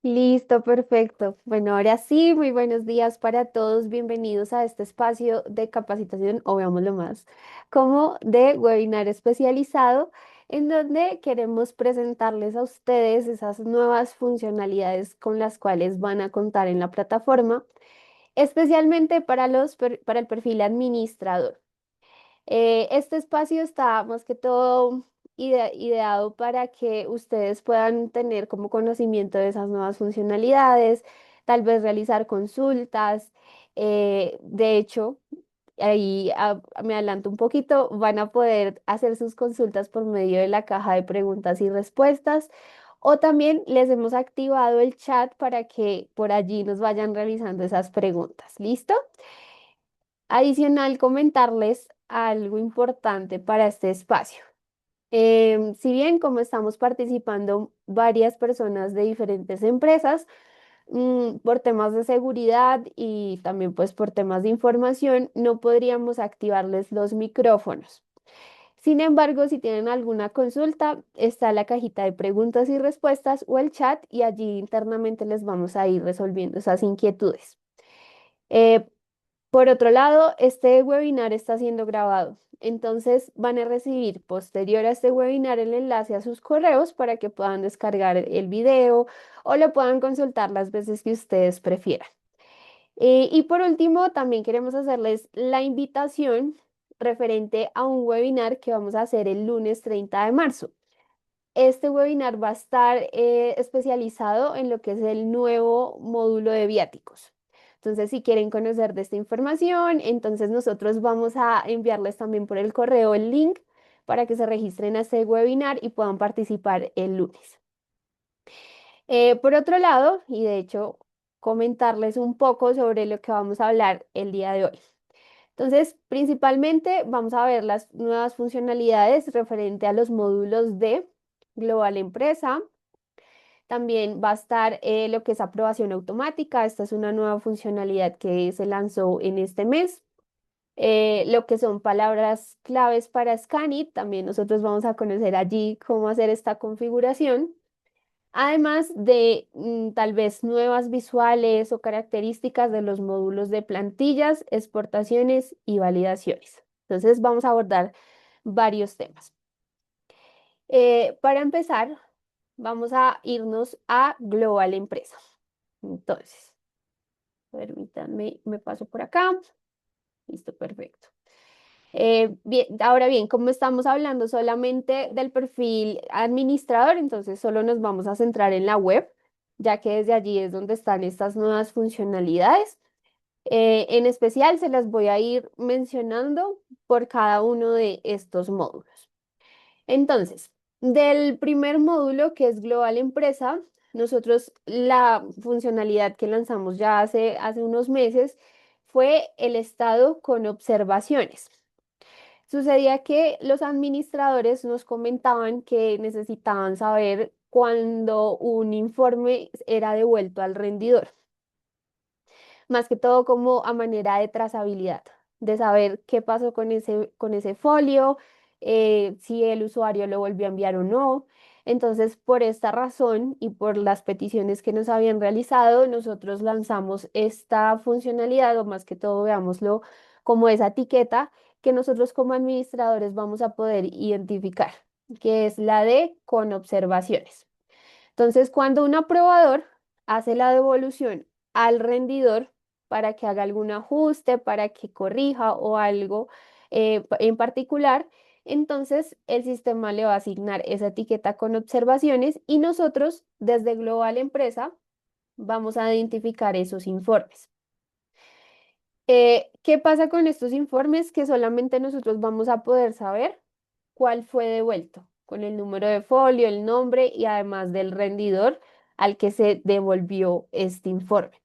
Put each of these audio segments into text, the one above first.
Listo, perfecto. Bueno, ahora sí, muy buenos días para todos. Bienvenidos a este espacio de capacitación, o veámoslo más, como de webinar especializado, en donde queremos presentarles a ustedes esas nuevas funcionalidades con las cuales van a contar en la plataforma, especialmente para para el perfil administrador. Este espacio está más que todo ideado para que ustedes puedan tener como conocimiento de esas nuevas funcionalidades, tal vez realizar consultas. De hecho, me adelanto un poquito, van a poder hacer sus consultas por medio de la caja de preguntas y respuestas. O también les hemos activado el chat para que por allí nos vayan realizando esas preguntas. ¿Listo? Adicional, comentarles algo importante para este espacio. Si bien como estamos participando varias personas de diferentes empresas, por temas de seguridad y también pues por temas de información, no podríamos activarles los micrófonos. Sin embargo, si tienen alguna consulta, está la cajita de preguntas y respuestas o el chat y allí internamente les vamos a ir resolviendo esas inquietudes. Eh, por otro lado, este webinar está siendo grabado, entonces van a recibir posterior a este webinar el enlace a sus correos para que puedan descargar el video o lo puedan consultar las veces que ustedes prefieran. Y por último, también queremos hacerles la invitación referente a un webinar que vamos a hacer el lunes 30 de marzo. Este webinar va a estar especializado en lo que es el nuevo módulo de viáticos. Entonces, si quieren conocer de esta información, entonces nosotros vamos a enviarles también por el correo el link para que se registren a este webinar y puedan participar el lunes. Por otro lado, y de hecho, comentarles un poco sobre lo que vamos a hablar el día de hoy. Entonces, principalmente vamos a ver las nuevas funcionalidades referente a los módulos de Global Empresa. También va a estar lo que es aprobación automática. Esta es una nueva funcionalidad que se lanzó en este mes. Lo que son palabras claves para Scanit. También nosotros vamos a conocer allí cómo hacer esta configuración. Además de tal vez nuevas visuales o características de los módulos de plantillas, exportaciones y validaciones. Entonces vamos a abordar varios temas. Para empezar, vamos a irnos a Global Empresa. Entonces, permítanme, me paso por acá. Listo, perfecto. Bien, ahora bien, como estamos hablando solamente del perfil administrador, entonces solo nos vamos a centrar en la web, ya que desde allí es donde están estas nuevas funcionalidades. En especial se las voy a ir mencionando por cada uno de estos módulos. Entonces, del primer módulo que es Global Empresa, nosotros la funcionalidad que lanzamos ya hace unos meses fue el estado con observaciones. Sucedía que los administradores nos comentaban que necesitaban saber cuándo un informe era devuelto al rendidor, más que todo como a manera de trazabilidad, de saber qué pasó con ese folio, si el usuario lo volvió a enviar o no. Entonces, por esta razón y por las peticiones que nos habían realizado, nosotros lanzamos esta funcionalidad, o más que todo, veámoslo como esa etiqueta que nosotros como administradores vamos a poder identificar, que es la de con observaciones. Entonces, cuando un aprobador hace la devolución al rendidor para que haga algún ajuste, para que corrija o algo en particular, entonces el sistema le va a asignar esa etiqueta con observaciones y nosotros desde Global Empresa vamos a identificar esos informes. ¿Qué pasa con estos informes? Que solamente nosotros vamos a poder saber cuál fue devuelto, con el número de folio, el nombre y además del rendidor al que se devolvió este informe.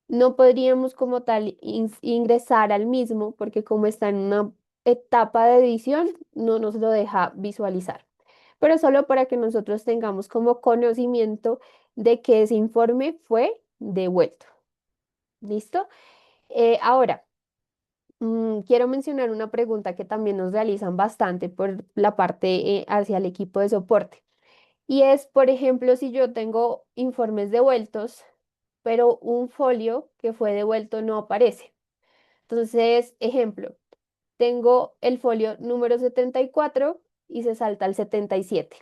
No podríamos como tal ingresar al mismo porque como está en una etapa de edición, no nos lo deja visualizar. Pero solo para que nosotros tengamos como conocimiento de que ese informe fue devuelto. ¿Listo? Ahora, quiero mencionar una pregunta que también nos realizan bastante por la parte hacia el equipo de soporte. Y es, por ejemplo, si yo tengo informes devueltos, pero un folio que fue devuelto no aparece. Entonces, ejemplo, tengo el folio número 74 y se salta al 77.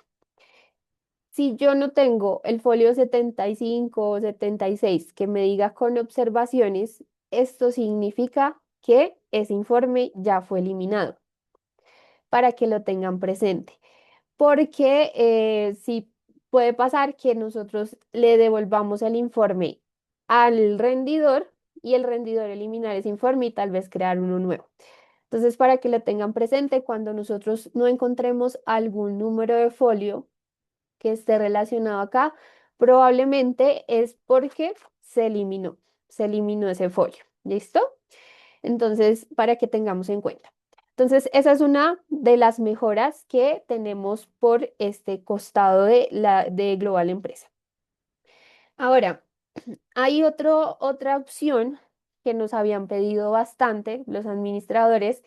Si yo no tengo el folio 75 o 76 que me diga con observaciones, esto significa que ese informe ya fue eliminado para que lo tengan presente. Porque sí puede pasar que nosotros le devolvamos el informe al rendidor y el rendidor eliminar ese informe y tal vez crear uno nuevo. Entonces, para que lo tengan presente, cuando nosotros no encontremos algún número de folio que esté relacionado acá, probablemente es porque se eliminó ese folio. ¿Listo? Entonces, para que tengamos en cuenta. Entonces, esa es una de las mejoras que tenemos por este costado de Global Empresa. Ahora, hay otra opción que nos habían pedido bastante los administradores,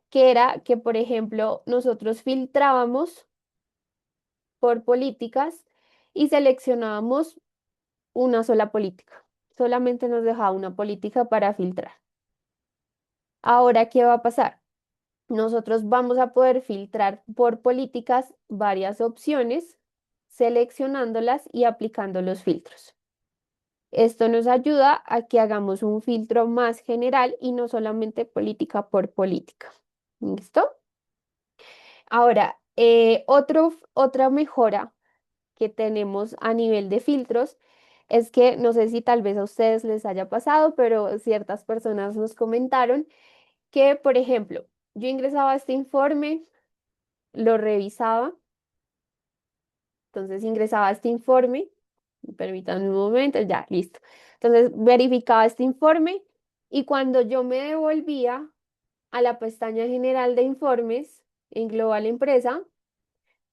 que era que, por ejemplo, nosotros filtrábamos por políticas y seleccionábamos una sola política. Solamente nos dejaba una política para filtrar. Ahora, ¿qué va a pasar? Nosotros vamos a poder filtrar por políticas varias opciones, seleccionándolas y aplicando los filtros. Esto nos ayuda a que hagamos un filtro más general y no solamente política por política. ¿Listo? Ahora, otra mejora que tenemos a nivel de filtros es que no sé si tal vez a ustedes les haya pasado, pero ciertas personas nos comentaron que, por ejemplo, yo ingresaba este informe, lo revisaba, entonces ingresaba este informe, permítanme un momento, ya, listo. Entonces verificaba este informe y cuando yo me devolvía a la pestaña general de informes en Global Empresa,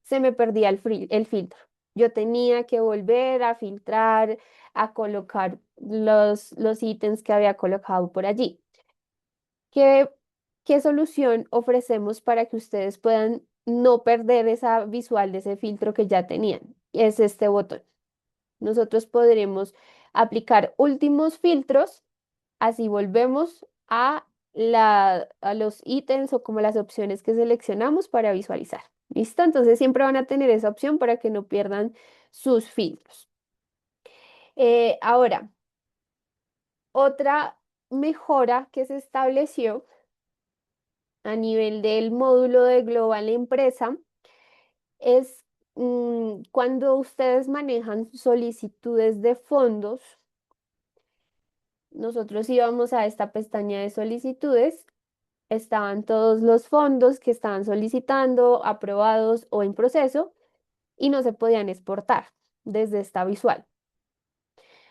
se me perdía el filtro. Yo tenía que volver a filtrar, a colocar los ítems que había colocado por allí. ¿Qué, qué solución ofrecemos para que ustedes puedan no perder esa visual de ese filtro que ya tenían? Es este botón. Nosotros podremos aplicar últimos filtros, así volvemos a los ítems o como las opciones que seleccionamos para visualizar. ¿Listo? Entonces siempre van a tener esa opción para que no pierdan sus filtros. Ahora, otra mejora que se estableció a nivel del módulo de Global Empresa es cuando ustedes manejan solicitudes de fondos, nosotros íbamos a esta pestaña de solicitudes, estaban todos los fondos que estaban solicitando, aprobados o en proceso, y no se podían exportar desde esta visual.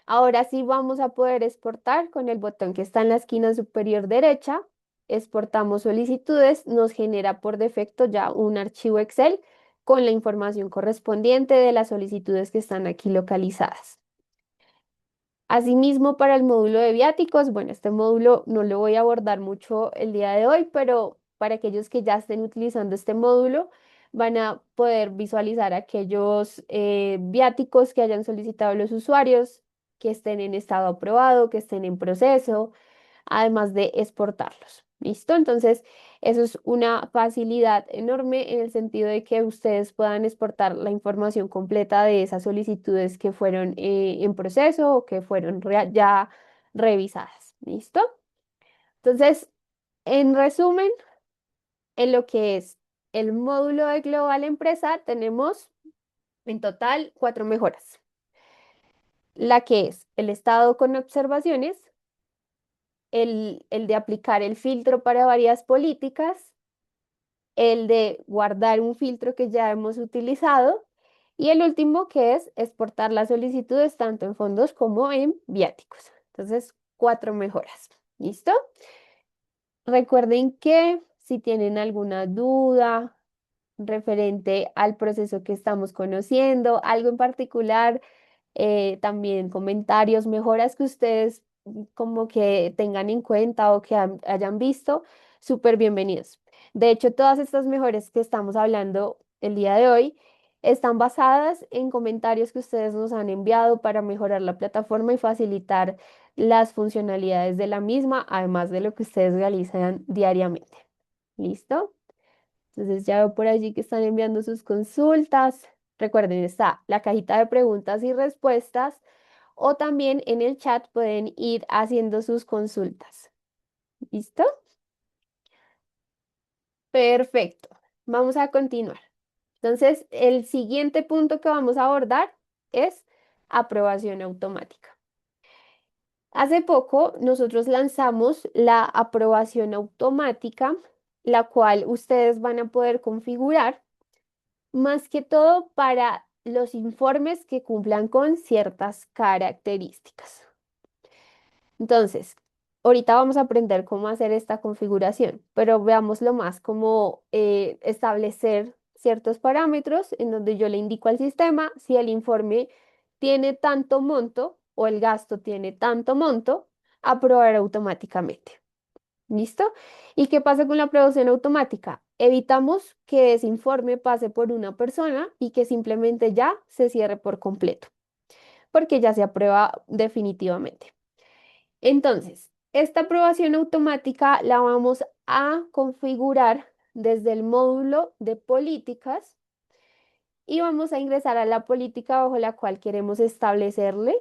Ahora sí vamos a poder exportar con el botón que está en la esquina superior derecha. Exportamos solicitudes, nos genera por defecto ya un archivo Excel con la información correspondiente de las solicitudes que están aquí localizadas. Asimismo, para el módulo de viáticos, bueno, este módulo no lo voy a abordar mucho el día de hoy, pero para aquellos que ya estén utilizando este módulo, van a poder visualizar aquellos viáticos que hayan solicitado los usuarios, que estén en estado aprobado, que estén en proceso, además de exportarlos. ¿Listo? Entonces, eso es una facilidad enorme en el sentido de que ustedes puedan exportar la información completa de esas solicitudes que fueron en proceso o que fueron ya revisadas. ¿Listo? Entonces, en resumen, en lo que es el módulo de Global Empresa, tenemos en total 4 mejoras. La que es el estado con observaciones, el de aplicar el filtro para varias políticas, el de guardar un filtro que ya hemos utilizado y el último que es exportar las solicitudes tanto en fondos como en viáticos. Entonces, 4 mejoras. ¿Listo? Recuerden que si tienen alguna duda referente al proceso que estamos conociendo, algo en particular, también comentarios, mejoras que ustedes como que tengan en cuenta o que hayan visto, súper bienvenidos. De hecho, todas estas mejoras que estamos hablando el día de hoy Están basadas en comentarios que ustedes nos han enviado para mejorar la plataforma y facilitar las funcionalidades de la misma, además de lo que ustedes realizan diariamente. ¿Listo? Entonces ya veo por allí que están enviando sus consultas. Recuerden, está la cajita de preguntas y respuestas o también en el chat pueden ir haciendo sus consultas. ¿Listo? Perfecto. Vamos a continuar. Entonces, el siguiente punto que vamos a abordar es aprobación automática. Hace poco nosotros lanzamos la aprobación automática, la cual ustedes van a poder configurar más que todo para los informes que cumplan con ciertas características. Entonces, ahorita vamos a aprender cómo hacer esta configuración, pero veámoslo más como establecer ciertos parámetros en donde yo le indico al sistema si el informe tiene tanto monto o el gasto tiene tanto monto, aprobar automáticamente. ¿Listo? ¿Y qué pasa con la aprobación automática? Evitamos que ese informe pase por una persona y que simplemente ya se cierre por completo, porque ya se aprueba definitivamente. Entonces, esta aprobación automática la vamos a configurar desde el módulo de políticas y vamos a ingresar a la política bajo la cual queremos establecerle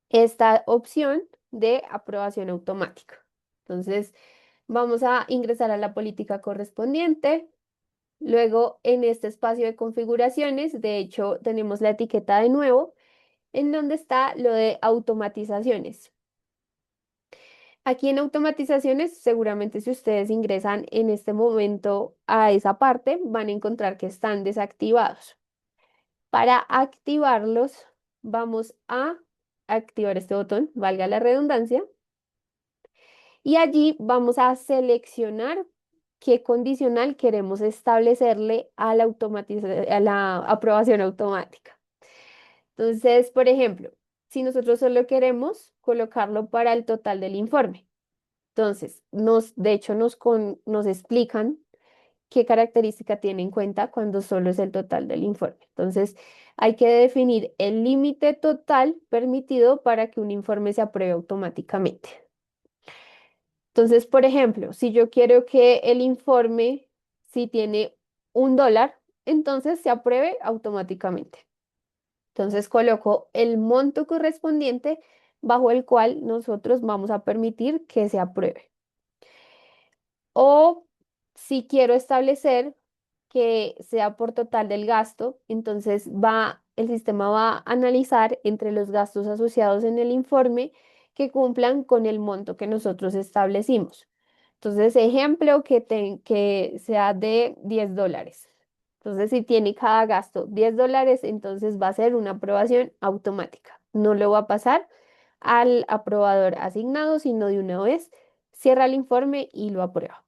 esta opción de aprobación automática. Entonces, vamos a ingresar a la política correspondiente. Luego, en este espacio de configuraciones, de hecho, tenemos la etiqueta de nuevo, en donde está lo de automatizaciones. Aquí en automatizaciones, seguramente si ustedes ingresan en este momento a esa parte, van a encontrar que están desactivados. Para activarlos, vamos a activar este botón, valga la redundancia, y allí vamos a seleccionar qué condicional queremos establecerle a a la aprobación automática. Entonces, por ejemplo, si nosotros solo queremos colocarlo para el total del informe, entonces, de hecho, nos explican qué característica tiene en cuenta cuando solo es el total del informe. Entonces, hay que definir el límite total permitido para que un informe se apruebe automáticamente. Entonces, por ejemplo, si yo quiero que el informe, si tiene $1, entonces se apruebe automáticamente. Entonces, coloco el monto correspondiente bajo el cual nosotros vamos a permitir que se apruebe. O si quiero establecer que sea por total del gasto, entonces el sistema va a analizar entre los gastos asociados en el informe que cumplan con el monto que nosotros establecimos. Entonces, ejemplo que sea de $10. Entonces, si tiene cada gasto $10, entonces va a ser una aprobación automática. No lo va a pasar al aprobador asignado, sino de una vez cierra el informe y lo aprueba.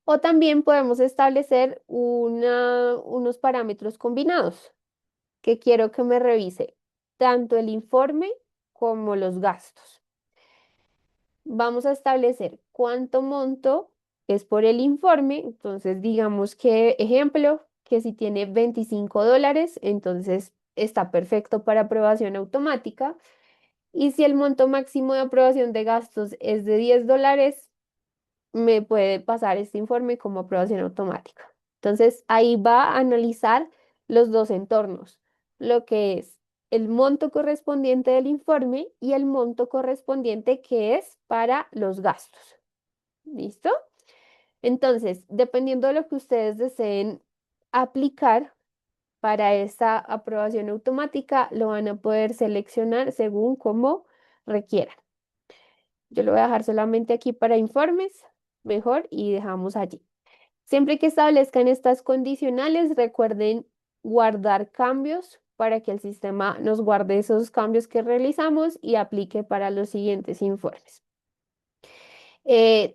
O también podemos establecer unos parámetros combinados que quiero que me revise tanto el informe como los gastos. Vamos a establecer cuánto monto es por el informe. Entonces, digamos que, ejemplo, que si tiene $25, entonces está perfecto para aprobación automática. Y si el monto máximo de aprobación de gastos es de $10, me puede pasar este informe como aprobación automática. Entonces, ahí va a analizar los dos entornos, lo que es el monto correspondiente del informe y el monto correspondiente que es para los gastos. ¿Listo? Entonces, dependiendo de lo que ustedes deseen aplicar para esta aprobación automática, lo van a poder seleccionar según cómo requieran. Yo lo voy a dejar solamente aquí para informes, mejor, y dejamos allí. Siempre que establezcan estas condicionales, recuerden guardar cambios para que el sistema nos guarde esos cambios que realizamos y aplique para los siguientes informes.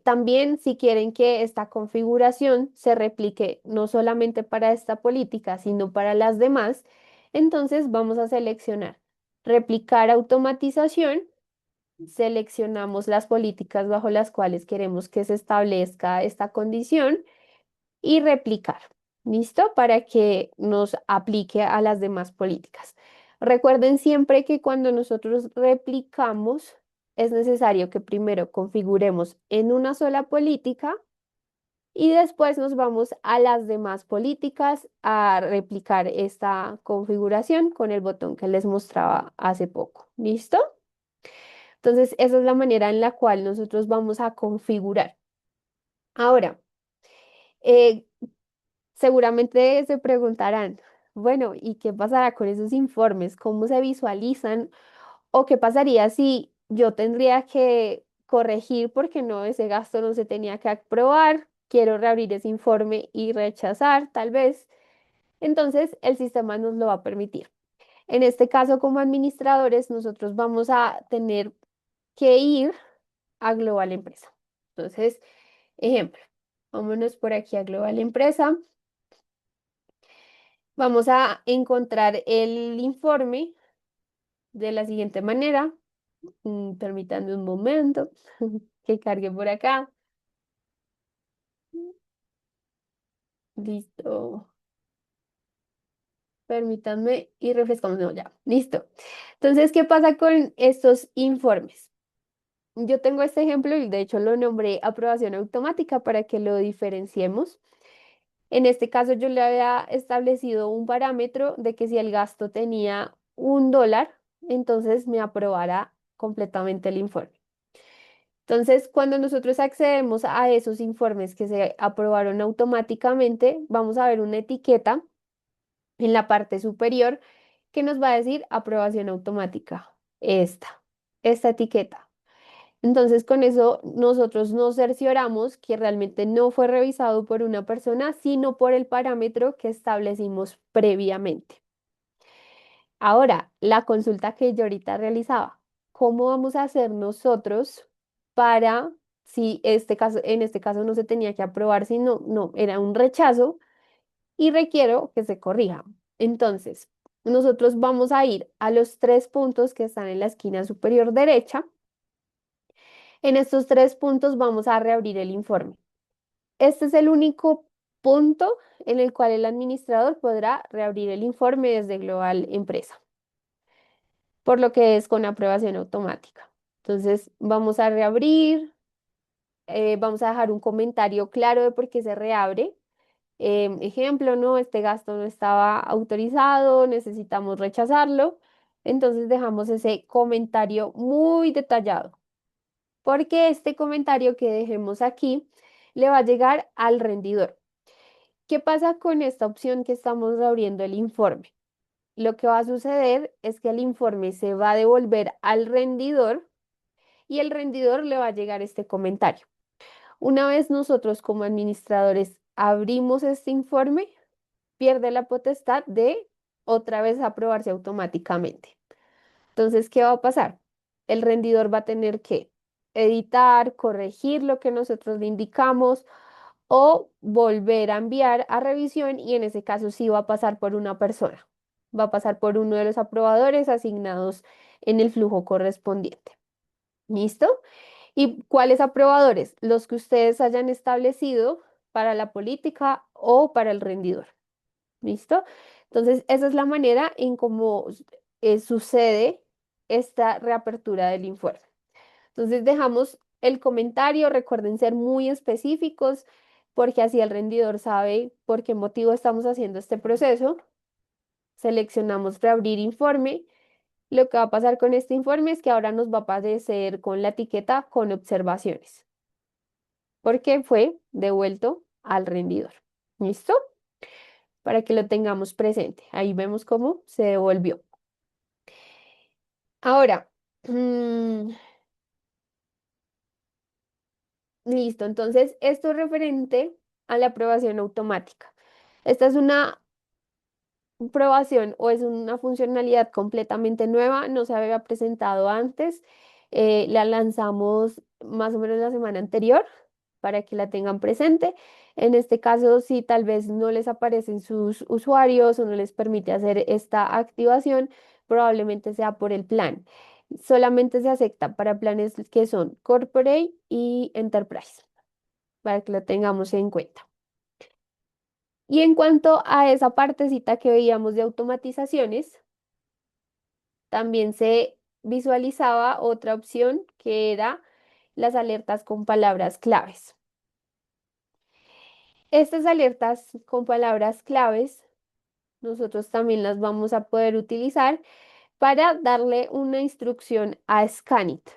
También si quieren que esta configuración se replique no solamente para esta política, sino para las demás, entonces vamos a seleccionar replicar automatización. Seleccionamos las políticas bajo las cuales queremos que se establezca esta condición y replicar. ¿Listo? Para que nos aplique a las demás políticas. Recuerden siempre que cuando nosotros replicamos, es necesario que primero configuremos en una sola política y después nos vamos a las demás políticas a replicar esta configuración con el botón que les mostraba hace poco. ¿Listo? Entonces, esa es la manera en la cual nosotros vamos a configurar. Ahora, eh, seguramente se preguntarán, bueno, ¿y qué pasará con esos informes? ¿Cómo se visualizan? ¿O qué pasaría si yo tendría que corregir porque no, ese gasto no se tenía que aprobar? Quiero reabrir ese informe y rechazar, tal vez. Entonces, el sistema nos lo va a permitir. En este caso, como administradores, nosotros vamos a tener que ir a Global Empresa. Entonces, ejemplo, vámonos por aquí a Global Empresa. Vamos a encontrar el informe de la siguiente manera. Permítanme un momento que cargue por acá. Listo. Permítanme y refrescamos. No, ya. Listo. Entonces, ¿qué pasa con estos informes? Yo tengo este ejemplo y de hecho lo nombré aprobación automática para que lo diferenciemos. En este caso, yo le había establecido un parámetro de que si el gasto tenía $1, entonces me aprobara completamente el informe. Entonces, cuando nosotros accedemos a esos informes que se aprobaron automáticamente, vamos a ver una etiqueta en la parte superior que nos va a decir aprobación automática. Esta etiqueta. Entonces, con eso nosotros nos cercioramos que realmente no fue revisado por una persona, sino por el parámetro que establecimos previamente. Ahora, la consulta que yo ahorita realizaba, ¿cómo vamos a hacer nosotros para, si en este caso no se tenía que aprobar, sino no, era un rechazo y requiero que se corrija? Entonces, nosotros vamos a ir a los tres puntos que están en la esquina superior derecha. En estos tres puntos vamos a reabrir el informe. Este es el único punto en el cual el administrador podrá reabrir el informe desde Global Empresa, por lo que es con aprobación automática. Entonces, vamos a reabrir, vamos a dejar un comentario claro de por qué se reabre. Ejemplo, ¿no? Este gasto no estaba autorizado, necesitamos rechazarlo. Entonces, dejamos ese comentario muy detallado, porque este comentario que dejemos aquí le va a llegar al rendidor. ¿Qué pasa con esta opción que estamos abriendo el informe? Lo que va a suceder es que el informe se va a devolver al rendidor y el rendidor le va a llegar este comentario. Una vez nosotros como administradores abrimos este informe, pierde la potestad de otra vez aprobarse automáticamente. Entonces, ¿qué va a pasar? El rendidor va a tener que editar, corregir lo que nosotros le indicamos o volver a enviar a revisión y en ese caso sí va a pasar por una persona. Va a pasar por uno de los aprobadores asignados en el flujo correspondiente. ¿Listo? ¿Y cuáles aprobadores? Los que ustedes hayan establecido para la política o para el rendidor. ¿Listo? Entonces, esa es la manera en cómo sucede esta reapertura del informe. Entonces, dejamos el comentario, recuerden ser muy específicos porque así el rendidor sabe por qué motivo estamos haciendo este proceso. Seleccionamos reabrir informe. Lo que va a pasar con este informe es que ahora nos va a aparecer con la etiqueta con observaciones, porque fue devuelto al rendidor. ¿Listo? Para que lo tengamos presente. Ahí vemos cómo se devolvió. Ahora, listo. Entonces, esto es referente a la aprobación automática. Esta es una aprobación o es una funcionalidad completamente nueva, no se había presentado antes. La lanzamos más o menos la semana anterior para que la tengan presente. En este caso, si tal vez no les aparecen sus usuarios o no les permite hacer esta activación, probablemente sea por el plan. Solamente se acepta para planes que son Corporate y Enterprise, para que lo tengamos en cuenta. Y en cuanto a esa partecita que veíamos de automatizaciones, también se visualizaba otra opción que era las alertas con palabras claves. Estas alertas con palabras claves, nosotros también las vamos a poder utilizar para darle una instrucción a Scanit.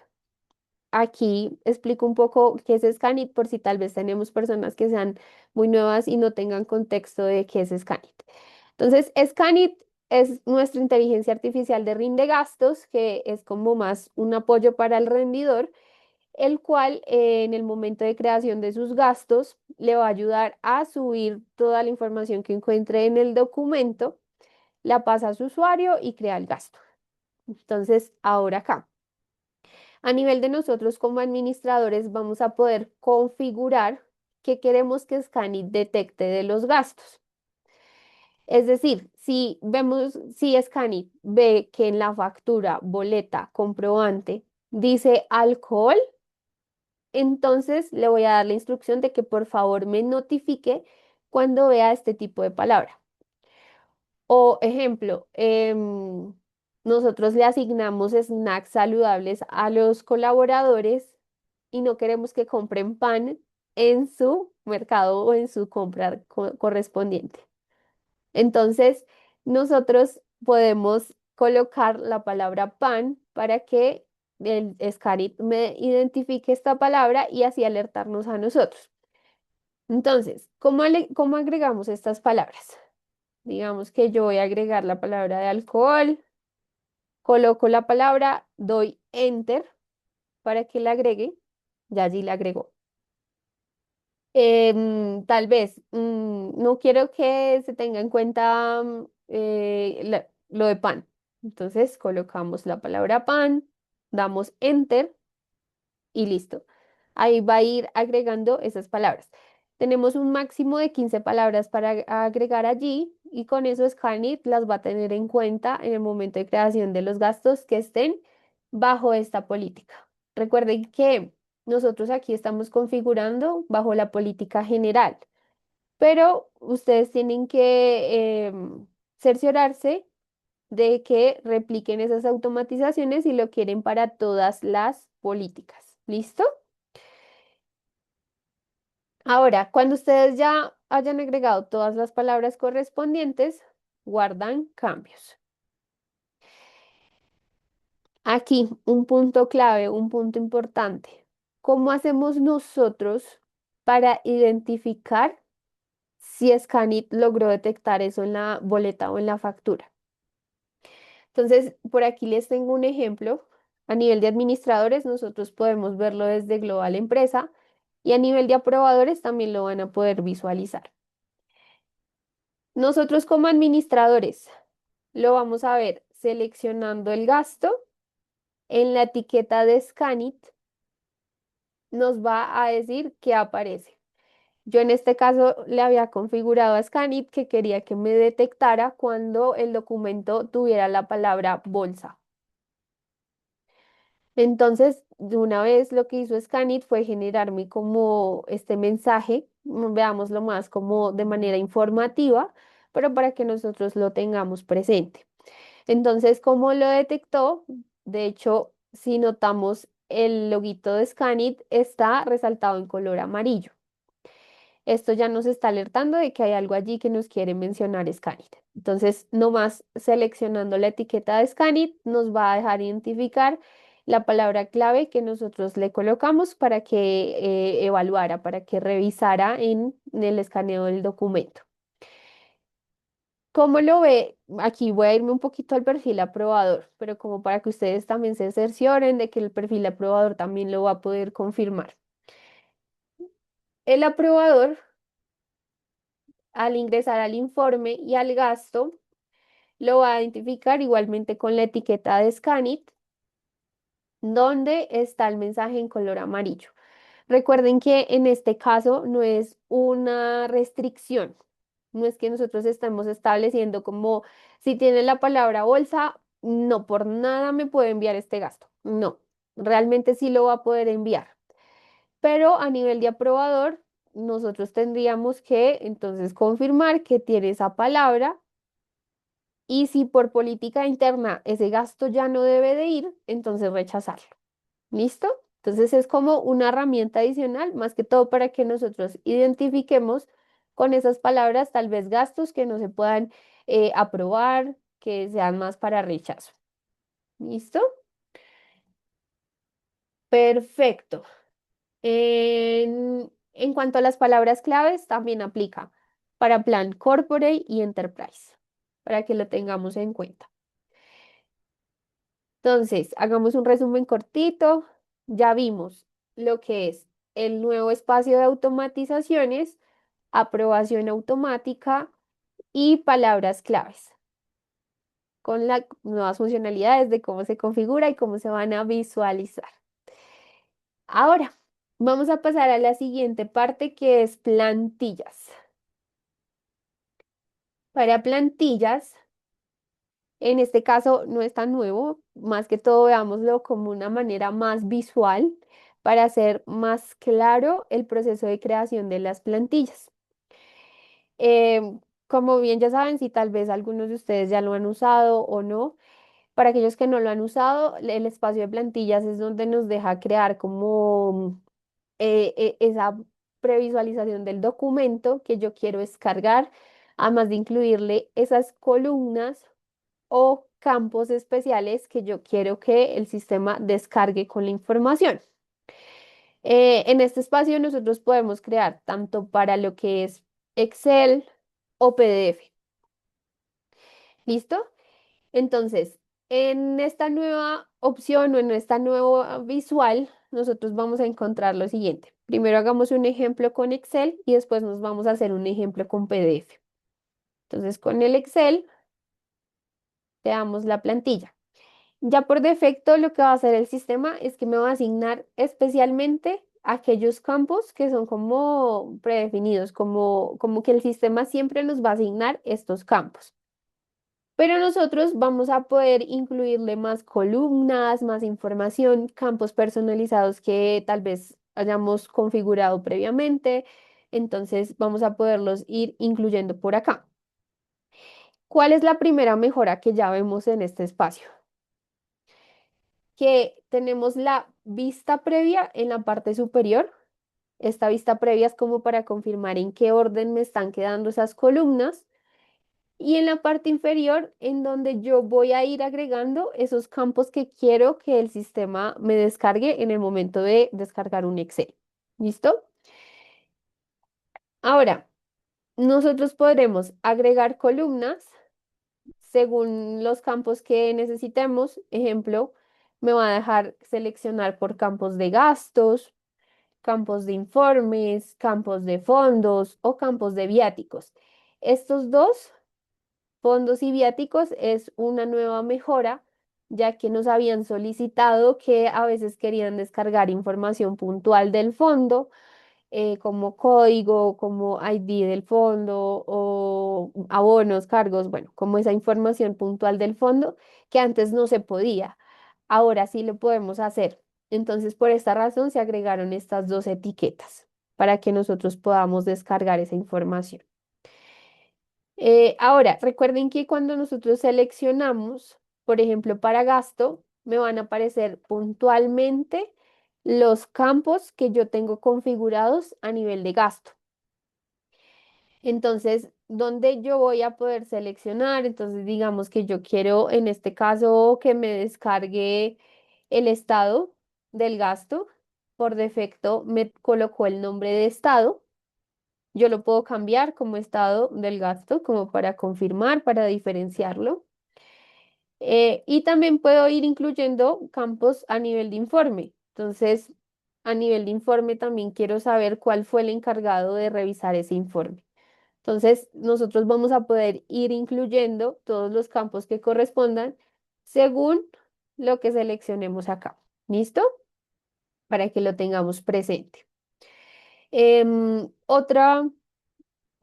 Aquí explico un poco qué es Scanit por si tal vez tenemos personas que sean muy nuevas y no tengan contexto de qué es Scanit. Entonces, Scanit es nuestra inteligencia artificial de rinde gastos, que es como más un apoyo para el rendidor, el cual en el momento de creación de sus gastos le va a ayudar a subir toda la información que encuentre en el documento, la pasa a su usuario y crea el gasto. Entonces, ahora acá. A nivel de nosotros como administradores vamos a poder configurar qué queremos que Scanit detecte de los gastos. Es decir, si vemos, si Scanit ve que en la factura, boleta, comprobante dice alcohol, entonces le voy a dar la instrucción de que por favor me notifique cuando vea este tipo de palabra. O ejemplo, nosotros le asignamos snacks saludables a los colaboradores y no queremos que compren pan en su mercado o en su compra correspondiente. Entonces, nosotros podemos colocar la palabra pan para que el Scarit me identifique esta palabra y así alertarnos a nosotros. Entonces, ¿cómo agregamos estas palabras? Digamos que yo voy a agregar la palabra de alcohol, coloco la palabra, doy enter para que la agregue, ya allí la agregó. Tal vez no quiero que se tenga en cuenta lo de pan. Entonces colocamos la palabra pan, damos enter y listo. Ahí va a ir agregando esas palabras. Tenemos un máximo de 15 palabras para agregar allí y con eso Scanit las va a tener en cuenta en el momento de creación de los gastos que estén bajo esta política. Recuerden que nosotros aquí estamos configurando bajo la política general, pero ustedes tienen que cerciorarse de que repliquen esas automatizaciones si lo quieren para todas las políticas. ¿Listo? Ahora, cuando ustedes ya hayan agregado todas las palabras correspondientes, guardan cambios. Aquí, un punto clave, un punto importante. ¿Cómo hacemos nosotros para identificar si Scanit logró detectar eso en la boleta o en la factura? Entonces, por aquí les tengo un ejemplo. A nivel de administradores, nosotros podemos verlo desde Global Empresa y a nivel de aprobadores también lo van a poder visualizar. Nosotros como administradores lo vamos a ver seleccionando el gasto en la etiqueta de Scanit, nos va a decir qué aparece. Yo en este caso le había configurado a Scanit que quería que me detectara cuando el documento tuviera la palabra bolsa. Entonces, de una vez lo que hizo Scanit fue generarme como este mensaje, veámoslo más como de manera informativa, pero para que nosotros lo tengamos presente. Entonces, ¿cómo lo detectó? De hecho, si notamos el loguito de Scanit está resaltado en color amarillo. Esto ya nos está alertando de que hay algo allí que nos quiere mencionar Scanit. Entonces, nomás seleccionando la etiqueta de Scanit nos va a dejar identificar la palabra clave que nosotros le colocamos para que evaluara, para que revisara en el escaneo del documento. ¿Cómo lo ve? Aquí voy a irme un poquito al perfil aprobador, pero como para que ustedes también se cercioren de que el perfil aprobador también lo va a poder confirmar. El aprobador, al ingresar al informe y al gasto, lo va a identificar igualmente con la etiqueta de Scanit, donde está el mensaje en color amarillo. Recuerden que en este caso no es una restricción, no es que nosotros estamos estableciendo como si tiene la palabra bolsa, no por nada me puede enviar este gasto. No, realmente sí lo va a poder enviar. Pero a nivel de aprobador, nosotros tendríamos que entonces confirmar que tiene esa palabra y si por política interna ese gasto ya no debe de ir, entonces rechazarlo. ¿Listo? Entonces es como una herramienta adicional, más que todo para que nosotros identifiquemos con esas palabras tal vez gastos que no se puedan aprobar, que sean más para rechazo. ¿Listo? Perfecto. En cuanto a las palabras claves, también aplica para plan corporate y enterprise, para que lo tengamos en cuenta. Entonces, hagamos un resumen cortito. Ya vimos lo que es el nuevo espacio de automatizaciones, aprobación automática y palabras claves, con las nuevas funcionalidades de cómo se configura y cómo se van a visualizar. Ahora, vamos a pasar a la siguiente parte que es plantillas. Para plantillas, en este caso no es tan nuevo, más que todo veámoslo como una manera más visual para hacer más claro el proceso de creación de las plantillas. Como bien ya saben, si tal vez algunos de ustedes ya lo han usado o no, para aquellos que no lo han usado, el espacio de plantillas es donde nos deja crear como esa previsualización del documento que yo quiero descargar, además de incluirle esas columnas o campos especiales que yo quiero que el sistema descargue con la información. En este espacio nosotros podemos crear tanto para lo que es Excel o PDF. ¿Listo? Entonces, en esta nueva opción o en esta nueva visual, nosotros vamos a encontrar lo siguiente. Primero hagamos un ejemplo con Excel y después nos vamos a hacer un ejemplo con PDF. Entonces, con el Excel, le damos la plantilla. Ya por defecto, lo que va a hacer el sistema es que me va a asignar especialmente aquellos campos que son como predefinidos, como que el sistema siempre nos va a asignar estos campos. Pero nosotros vamos a poder incluirle más columnas, más información, campos personalizados que tal vez hayamos configurado previamente. Entonces vamos a poderlos ir incluyendo por acá. ¿Cuál es la primera mejora que ya vemos en este espacio? Que tenemos la vista previa en la parte superior. Esta vista previa es como para confirmar en qué orden me están quedando esas columnas. Y en la parte inferior, en donde yo voy a ir agregando esos campos que quiero que el sistema me descargue en el momento de descargar un Excel. ¿Listo? Ahora, nosotros podremos agregar columnas según los campos que necesitemos. Ejemplo, me va a dejar seleccionar por campos de gastos, campos de informes, campos de fondos o campos de viáticos. Estos dos, fondos y viáticos, es una nueva mejora, ya que nos habían solicitado que a veces querían descargar información puntual del fondo, como código, como ID del fondo o abonos, cargos, bueno, como esa información puntual del fondo que antes no se podía. Ahora sí lo podemos hacer. Entonces, por esta razón se agregaron estas dos etiquetas para que nosotros podamos descargar esa información. Ahora, recuerden que cuando nosotros seleccionamos, por ejemplo, para gasto, me van a aparecer puntualmente los campos que yo tengo configurados a nivel de gasto. Entonces, ¿dónde yo voy a poder seleccionar? Entonces, digamos que yo quiero, en este caso, que me descargue el estado del gasto. Por defecto, me colocó el nombre de estado. Yo lo puedo cambiar como estado del gasto, como para confirmar, para diferenciarlo. Y también puedo ir incluyendo campos a nivel de informe. Entonces, a nivel de informe también quiero saber cuál fue el encargado de revisar ese informe. Entonces, nosotros vamos a poder ir incluyendo todos los campos que correspondan según lo que seleccionemos acá. ¿Listo? Para que lo tengamos presente. Otra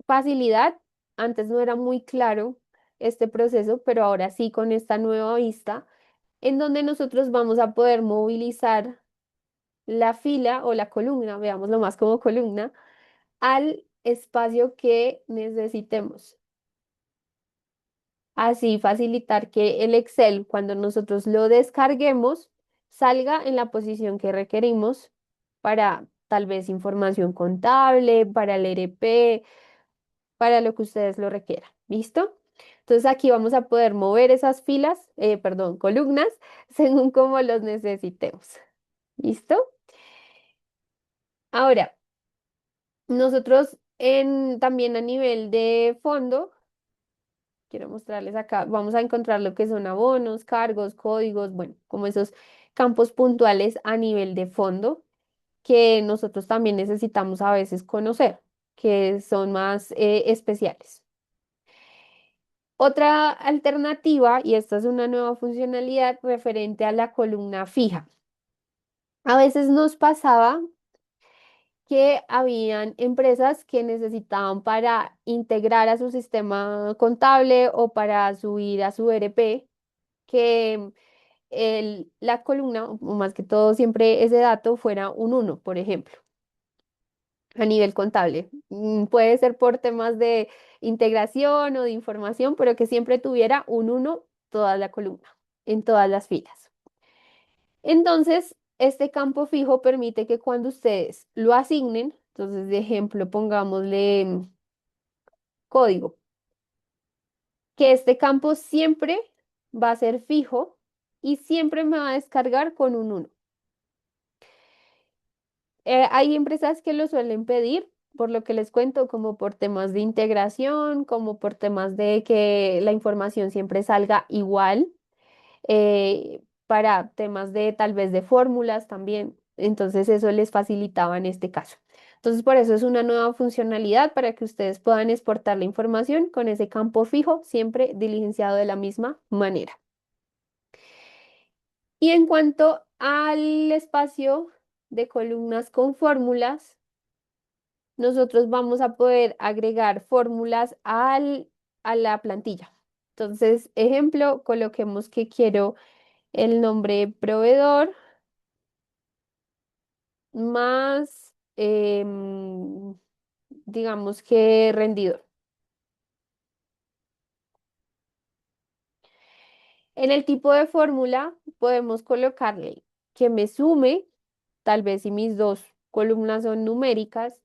facilidad, antes no era muy claro este proceso, pero ahora sí con esta nueva vista, en donde nosotros vamos a poder movilizar la fila o la columna, veámoslo más como columna, al espacio que necesitemos. Así facilitar que el Excel, cuando nosotros lo descarguemos, salga en la posición que requerimos para tal vez información contable, para el ERP, para lo que ustedes lo requieran. ¿Listo? Entonces aquí vamos a poder mover esas filas, perdón, columnas, según como los necesitemos. ¿Listo? Ahora, nosotros también a nivel de fondo, quiero mostrarles acá, vamos a encontrar lo que son abonos, cargos, códigos, bueno, como esos campos puntuales a nivel de fondo que nosotros también necesitamos a veces conocer, que son más especiales. Otra alternativa, y esta es una nueva funcionalidad referente a la columna fija. A veces nos pasaba que habían empresas que necesitaban para integrar a su sistema contable o para subir a su ERP, que la columna, o más que todo siempre ese dato fuera un uno, por ejemplo, a nivel contable. Puede ser por temas de integración o de información, pero que siempre tuviera un uno toda la columna, en todas las filas. Entonces, este campo fijo permite que cuando ustedes lo asignen, entonces de ejemplo, pongámosle código, que este campo siempre va a ser fijo y siempre me va a descargar con un uno. Hay empresas que lo suelen pedir, por lo que les cuento, como por temas de integración, como por temas de que la información siempre salga igual, para temas de tal vez de fórmulas también. Entonces eso les facilitaba en este caso. Entonces por eso es una nueva funcionalidad para que ustedes puedan exportar la información con ese campo fijo, siempre diligenciado de la misma manera. Y en cuanto al espacio de columnas con fórmulas, nosotros vamos a poder agregar fórmulas a la plantilla. Entonces, ejemplo, coloquemos que quiero el nombre proveedor más, digamos que rendidor. En el tipo de fórmula podemos colocarle que me sume, tal vez si mis dos columnas son numéricas,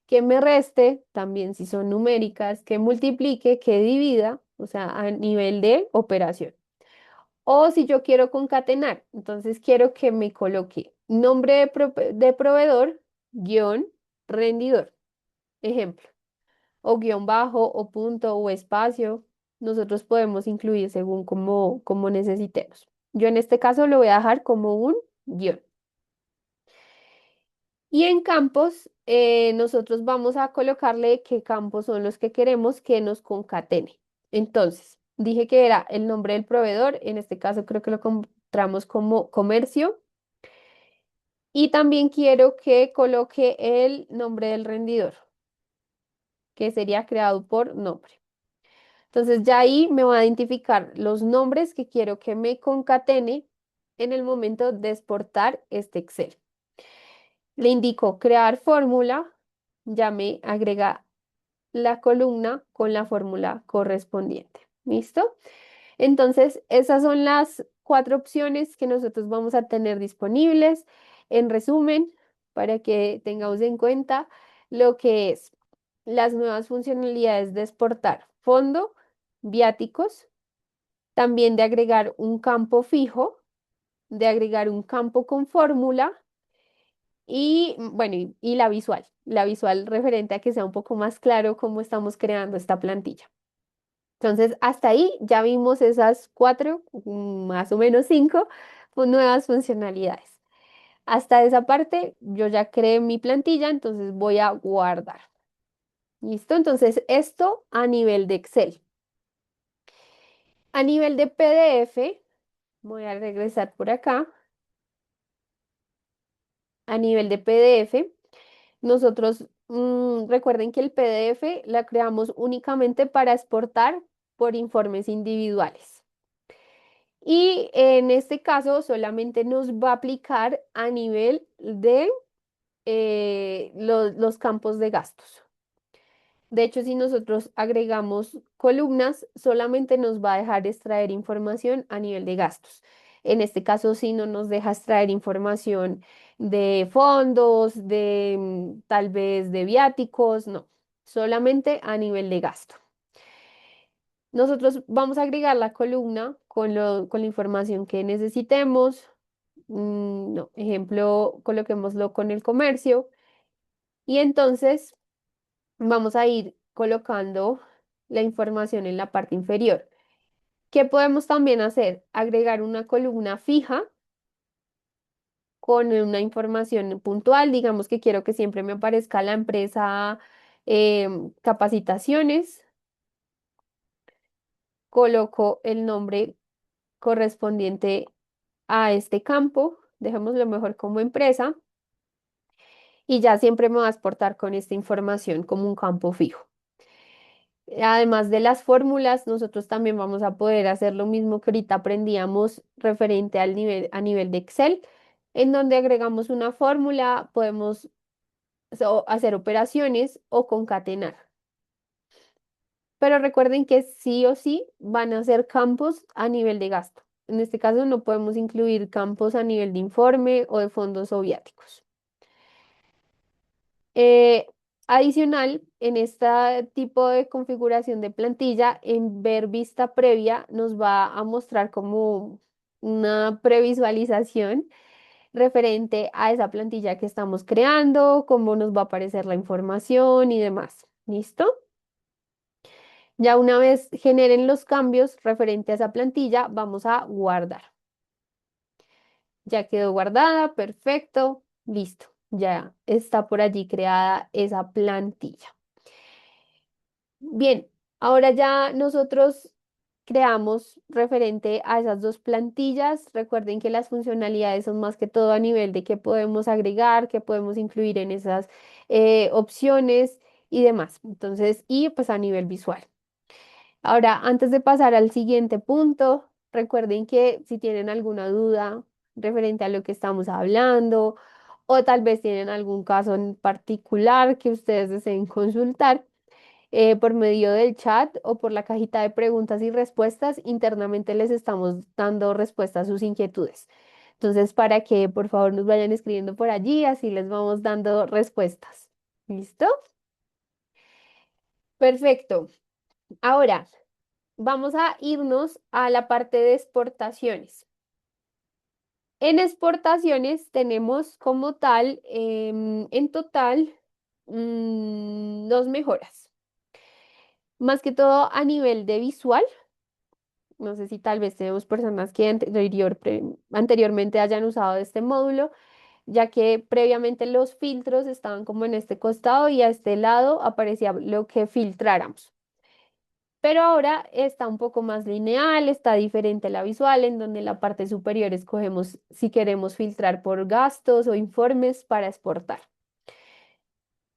que me reste, también si son numéricas, que multiplique, que divida, o sea, a nivel de operación. O si yo quiero concatenar, entonces quiero que me coloque nombre de proveedor, guión, rendidor, ejemplo, o guión bajo, o punto, o espacio. Nosotros podemos incluir según como necesitemos. Yo en este caso lo voy a dejar como un guión. Y en campos, nosotros vamos a colocarle qué campos son los que queremos que nos concatene. Entonces, dije que era el nombre del proveedor, en este caso creo que lo encontramos como comercio. Y también quiero que coloque el nombre del rendidor, que sería creado por nombre. Entonces, ya ahí me va a identificar los nombres que quiero que me concatene en el momento de exportar este Excel. Le indico crear fórmula, ya me agrega la columna con la fórmula correspondiente. ¿Listo? Entonces, esas son las cuatro opciones que nosotros vamos a tener disponibles. En resumen, para que tengamos en cuenta lo que es las nuevas funcionalidades de exportar fondo, viáticos, también de agregar un campo fijo, de agregar un campo con fórmula y bueno, y la visual referente a que sea un poco más claro cómo estamos creando esta plantilla. Entonces, hasta ahí ya vimos esas cuatro, más o menos cinco, nuevas funcionalidades. Hasta esa parte yo ya creé mi plantilla, entonces voy a guardar. ¿Listo? Entonces, esto a nivel de Excel. A nivel de PDF, voy a regresar por acá. A nivel de PDF, nosotros recuerden que el PDF la creamos únicamente para exportar por informes individuales. Y en este caso solamente nos va a aplicar a nivel de los campos de gastos. De hecho, si nosotros agregamos columnas, solamente nos va a dejar extraer información a nivel de gastos. En este caso, si no nos deja extraer información de fondos, de tal vez de viáticos, no, solamente a nivel de gasto. Nosotros vamos a agregar la columna con la información que necesitemos. No, ejemplo, coloquémoslo con el comercio y entonces vamos a ir colocando la información en la parte inferior. ¿Qué podemos también hacer? Agregar una columna fija con una información puntual. Digamos que quiero que siempre me aparezca la empresa capacitaciones. Coloco el nombre correspondiente a este campo. Dejémoslo mejor como empresa. Y ya siempre me va a exportar con esta información como un campo fijo. Además de las fórmulas, nosotros también vamos a poder hacer lo mismo que ahorita aprendíamos referente al nivel, a nivel de Excel, en donde agregamos una fórmula, podemos hacer operaciones o concatenar. Pero recuerden que sí o sí van a ser campos a nivel de gasto. En este caso no podemos incluir campos a nivel de informe o de fondos soviáticos. Eh, Adicional, en este tipo de configuración de plantilla, en ver vista previa nos va a mostrar como una previsualización referente a esa plantilla que estamos creando, cómo nos va a aparecer la información y demás. ¿Listo? Ya una vez generen los cambios referente a esa plantilla, vamos a guardar. Ya quedó guardada, perfecto, listo. Ya está por allí creada esa plantilla. Bien, ahora ya nosotros creamos referente a esas dos plantillas. Recuerden que las funcionalidades son más que todo a nivel de qué podemos agregar, qué podemos incluir en esas opciones y demás. Entonces, y pues a nivel visual. Ahora, antes de pasar al siguiente punto, recuerden que si tienen alguna duda referente a lo que estamos hablando o tal vez tienen algún caso en particular que ustedes deseen consultar, por medio del chat o por la cajita de preguntas y respuestas, internamente les estamos dando respuesta a sus inquietudes. Entonces, para que por favor nos vayan escribiendo por allí, así les vamos dando respuestas. ¿Listo? Perfecto. Ahora, vamos a irnos a la parte de exportaciones. En exportaciones tenemos como tal, en total, dos mejoras. Más que todo a nivel de visual. No sé si tal vez tenemos personas que anteriormente hayan usado este módulo, ya que previamente los filtros estaban como en este costado y a este lado aparecía lo que filtráramos. Pero ahora está un poco más lineal, está diferente la visual, en donde en la parte superior escogemos si queremos filtrar por gastos o informes para exportar.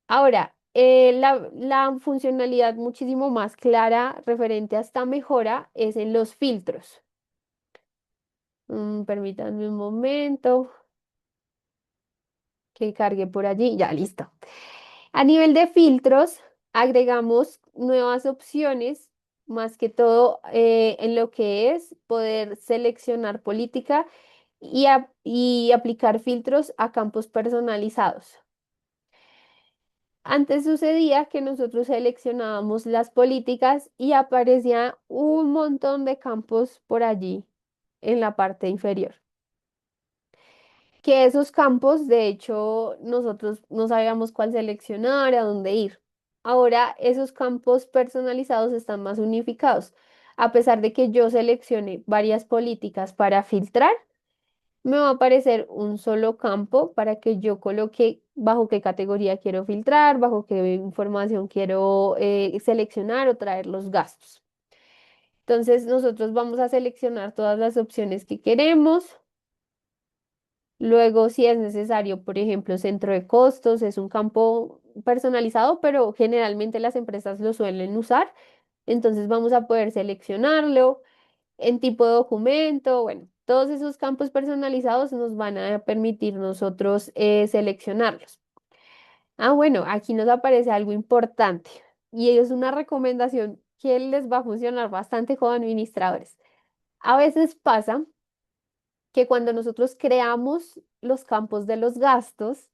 Ahora, la funcionalidad muchísimo más clara referente a esta mejora es en los filtros. Permítanme un momento que cargue por allí. Ya, listo. A nivel de filtros, agregamos nuevas opciones, más que todo en lo que es poder seleccionar política y aplicar filtros a campos personalizados. Antes sucedía que nosotros seleccionábamos las políticas y aparecía un montón de campos por allí en la parte inferior. Que esos campos, de hecho, nosotros no sabíamos cuál seleccionar, a dónde ir. Ahora esos campos personalizados están más unificados. A pesar de que yo seleccione varias políticas para filtrar, me va a aparecer un solo campo para que yo coloque bajo qué categoría quiero filtrar, bajo qué información quiero seleccionar o traer los gastos. Entonces, nosotros vamos a seleccionar todas las opciones que queremos. Luego, si es necesario, por ejemplo, centro de costos, es un campo personalizado, pero generalmente las empresas lo suelen usar. Entonces vamos a poder seleccionarlo en tipo de documento. Bueno, todos esos campos personalizados nos van a permitir nosotros seleccionarlos. Ah, bueno, aquí nos aparece algo importante y es una recomendación que les va a funcionar bastante con administradores. A veces pasa que cuando nosotros creamos los campos de los gastos,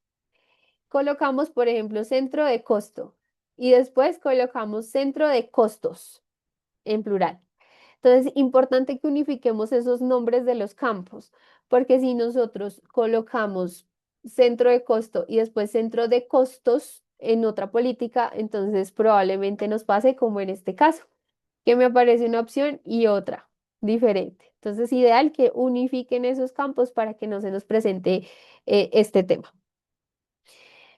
colocamos, por ejemplo, centro de costo y después colocamos centro de costos en plural. Entonces, importante que unifiquemos esos nombres de los campos, porque si nosotros colocamos centro de costo y después centro de costos en otra política, entonces probablemente nos pase como en este caso, que me aparece una opción y otra diferente. Entonces, ideal que unifiquen esos campos para que no se nos presente este tema.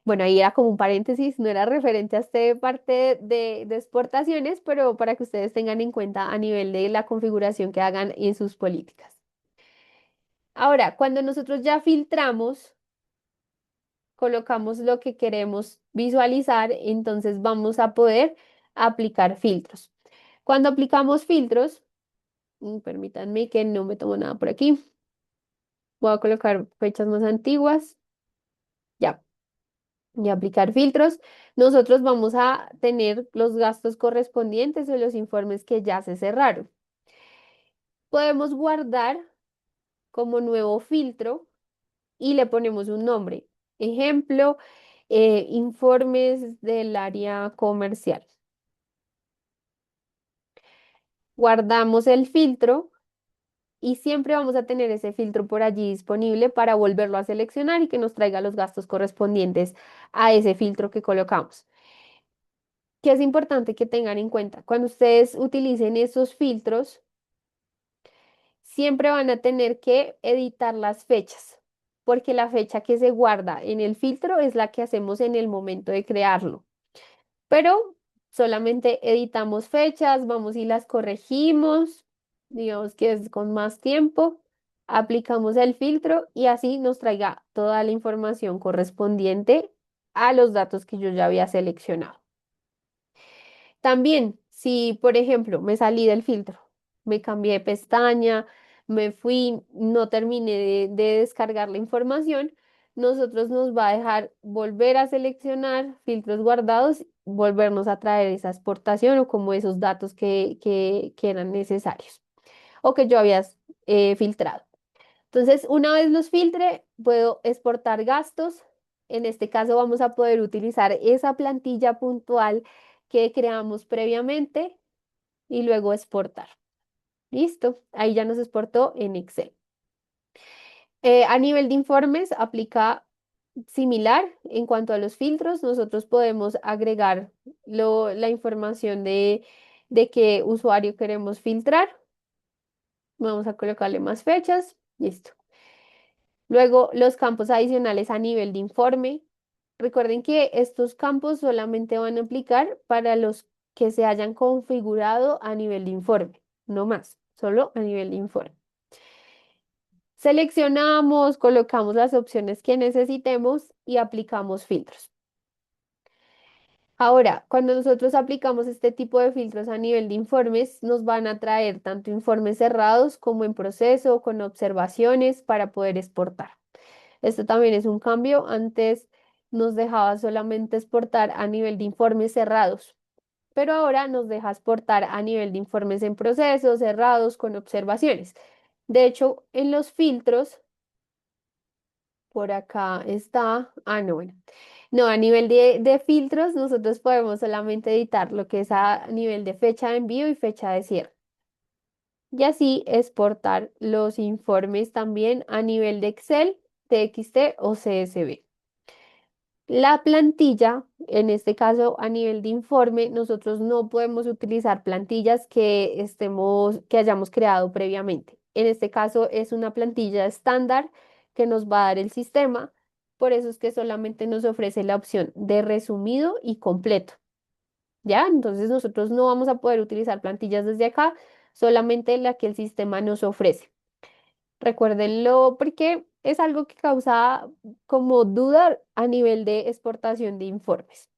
Bueno, ahí era como un paréntesis, no era referente a este parte de exportaciones, pero para que ustedes tengan en cuenta a nivel de la configuración que hagan en sus políticas. Ahora, cuando nosotros ya filtramos, colocamos lo que queremos visualizar, entonces vamos a poder aplicar filtros. Cuando aplicamos filtros, permítanme que no me tomo nada por aquí. Voy a colocar fechas más antiguas. Ya. Y aplicar filtros, nosotros vamos a tener los gastos correspondientes o los informes que ya se cerraron. Podemos guardar como nuevo filtro y le ponemos un nombre. Ejemplo, informes del área comercial. Guardamos el filtro y siempre vamos a tener ese filtro por allí disponible para volverlo a seleccionar y que nos traiga los gastos correspondientes a ese filtro que colocamos. Que es importante que tengan en cuenta. Cuando ustedes utilicen esos filtros, siempre van a tener que editar las fechas, porque la fecha que se guarda en el filtro es la que hacemos en el momento de crearlo. Pero solamente editamos fechas, vamos y las corregimos, digamos que es con más tiempo, aplicamos el filtro y así nos traiga toda la información correspondiente a los datos que yo ya había seleccionado. También, si por ejemplo me salí del filtro, me cambié de pestaña, me fui, no terminé de descargar la información, nosotros nos va a dejar volver a seleccionar filtros guardados, volvernos a traer esa exportación o como esos datos que eran necesarios o que yo había filtrado. Entonces, una vez los filtre, puedo exportar gastos. En este caso, vamos a poder utilizar esa plantilla puntual que creamos previamente y luego exportar. Listo, ahí ya nos exportó en Excel. A nivel de informes, aplica similar en cuanto a los filtros. Nosotros podemos agregar la información de qué usuario queremos filtrar. Vamos a colocarle más fechas. Listo. Luego, los campos adicionales a nivel de informe. Recuerden que estos campos solamente van a aplicar para los que se hayan configurado a nivel de informe, no más, solo a nivel de informe. Seleccionamos, colocamos las opciones que necesitemos y aplicamos filtros. Ahora, cuando nosotros aplicamos este tipo de filtros a nivel de informes, nos van a traer tanto informes cerrados como en proceso, con observaciones para poder exportar. Esto también es un cambio. Antes nos dejaba solamente exportar a nivel de informes cerrados, pero ahora nos deja exportar a nivel de informes en proceso, cerrados, con observaciones. De hecho, en los filtros, por acá está, no, bueno, no, a nivel de filtros, nosotros podemos solamente editar lo que es a nivel de fecha de envío y fecha de cierre. Y así exportar los informes también a nivel de Excel, TXT o CSV. La plantilla, en este caso a nivel de informe, nosotros no podemos utilizar plantillas que hayamos creado previamente. En este caso es una plantilla estándar que nos va a dar el sistema. Por eso es que solamente nos ofrece la opción de resumido y completo. ¿Ya? Entonces nosotros no vamos a poder utilizar plantillas desde acá, solamente la que el sistema nos ofrece. Recuérdenlo porque es algo que causa como duda a nivel de exportación de informes.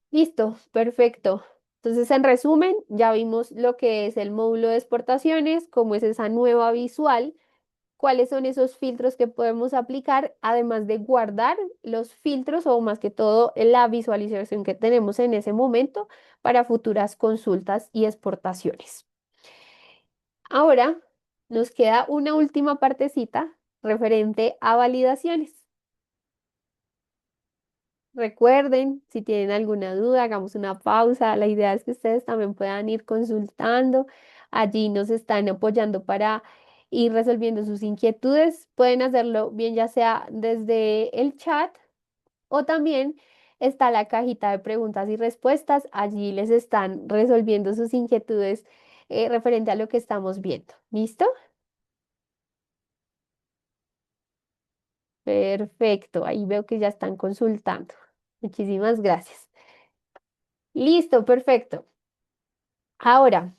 Listo, perfecto. Entonces, en resumen, ya vimos lo que es el módulo de exportaciones, cómo es esa nueva visual, cuáles son esos filtros que podemos aplicar, además de guardar los filtros o más que todo la visualización que tenemos en ese momento para futuras consultas y exportaciones. Ahora nos queda una última partecita referente a validaciones. Recuerden, si tienen alguna duda, hagamos una pausa. La idea es que ustedes también puedan ir consultando. Allí nos están apoyando para ir resolviendo sus inquietudes. Pueden hacerlo bien ya sea desde el chat o también está la cajita de preguntas y respuestas. Allí les están resolviendo sus inquietudes referente a lo que estamos viendo. ¿Listo? Perfecto. Ahí veo que ya están consultando. Muchísimas gracias. Listo, perfecto. Ahora,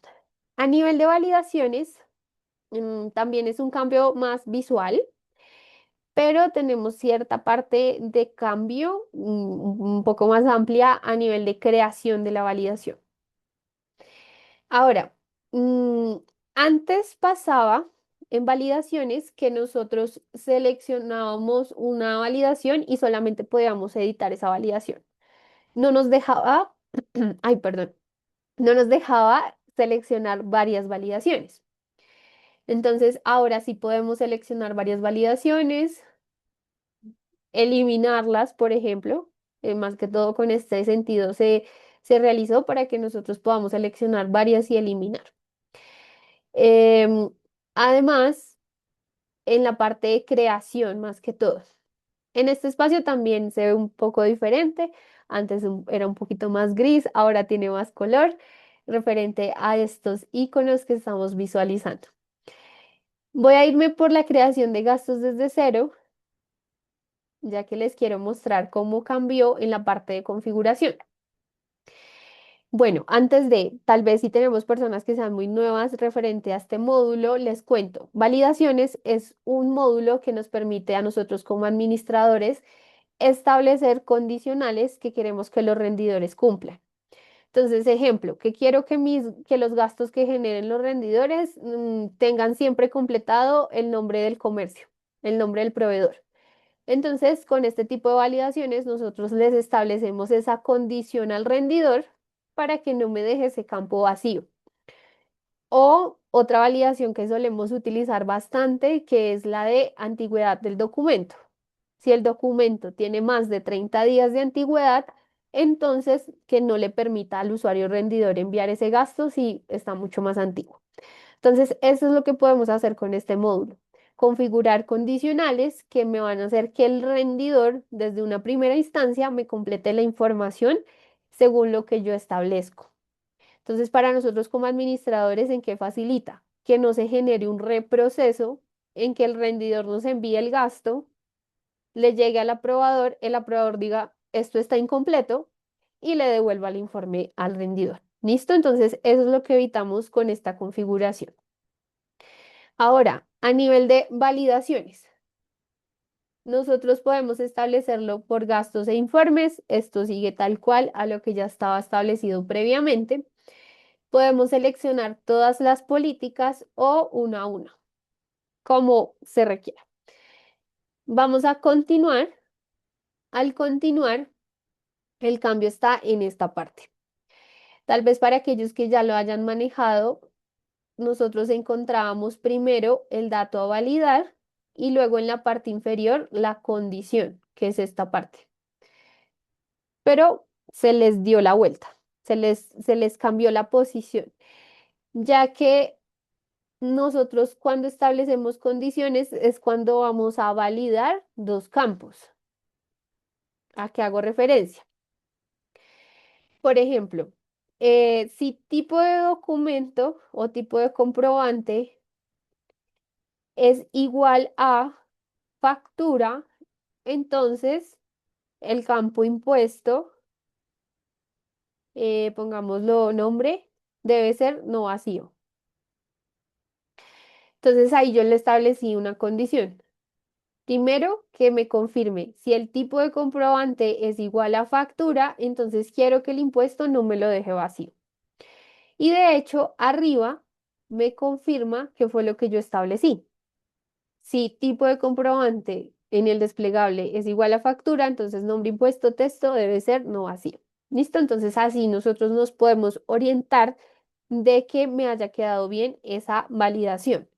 a nivel de validaciones, también es un cambio más visual, pero tenemos cierta parte de cambio un poco más amplia a nivel de creación de la validación. Ahora, mm, antes pasaba en validaciones que nosotros seleccionábamos una validación y solamente podíamos editar esa validación. No nos dejaba, ay, perdón, no nos dejaba seleccionar varias validaciones. Entonces, ahora sí podemos seleccionar varias validaciones, eliminarlas, por ejemplo, más que todo con este sentido se realizó para que nosotros podamos seleccionar varias y eliminar. Em, Además, en la parte de creación, más que todo. En este espacio también se ve un poco diferente. Antes era un poquito más gris, ahora tiene más color referente a estos iconos que estamos visualizando. Voy a irme por la creación de gastos desde cero, ya que les quiero mostrar cómo cambió en la parte de configuración. Bueno, antes de, tal vez si tenemos personas que sean muy nuevas referente a este módulo, les cuento. Validaciones es un módulo que nos permite a nosotros como administradores establecer condicionales que queremos que los rendidores cumplan. Entonces, ejemplo, que quiero que que los gastos que generen los rendidores tengan siempre completado el nombre del comercio, el nombre del proveedor. Entonces, con este tipo de validaciones, nosotros les establecemos esa condición al rendidor para que no me deje ese campo vacío. O otra validación que solemos utilizar bastante, que es la de antigüedad del documento. Si el documento tiene más de 30 días de antigüedad, entonces que no le permita al usuario rendidor enviar ese gasto si está mucho más antiguo. Entonces, eso es lo que podemos hacer con este módulo. Configurar condicionales que me van a hacer que el rendidor, desde una primera instancia, me complete la información según lo que yo establezco. Entonces, para nosotros como administradores, ¿en qué facilita? Que no se genere un reproceso en que el rendidor nos envíe el gasto, le llegue al aprobador, el aprobador diga, esto está incompleto y le devuelva el informe al rendidor. ¿Listo? Entonces, eso es lo que evitamos con esta configuración. Ahora, a nivel de validaciones, nosotros podemos establecerlo por gastos e informes. Esto sigue tal cual a lo que ya estaba establecido previamente. Podemos seleccionar todas las políticas o una a una, como se requiera. Vamos a continuar. Al continuar, el cambio está en esta parte. Tal vez para aquellos que ya lo hayan manejado, nosotros encontrábamos primero el dato a validar y luego en la parte inferior la condición, que es esta parte. Pero se les dio la vuelta, se les cambió la posición, ya que nosotros cuando establecemos condiciones es cuando vamos a validar dos campos. ¿A qué hago referencia? Por ejemplo, si tipo de documento o tipo de comprobante es igual a factura, entonces el campo impuesto, pongámoslo nombre, debe ser no vacío. Entonces ahí yo le establecí una condición. Primero, que me confirme si el tipo de comprobante es igual a factura, entonces quiero que el impuesto no me lo deje vacío. Y de hecho, arriba me confirma que fue lo que yo establecí. Si tipo de comprobante en el desplegable es igual a factura, entonces nombre, impuesto, texto debe ser no vacío. ¿Listo? Entonces así nosotros nos podemos orientar de que me haya quedado bien esa validación.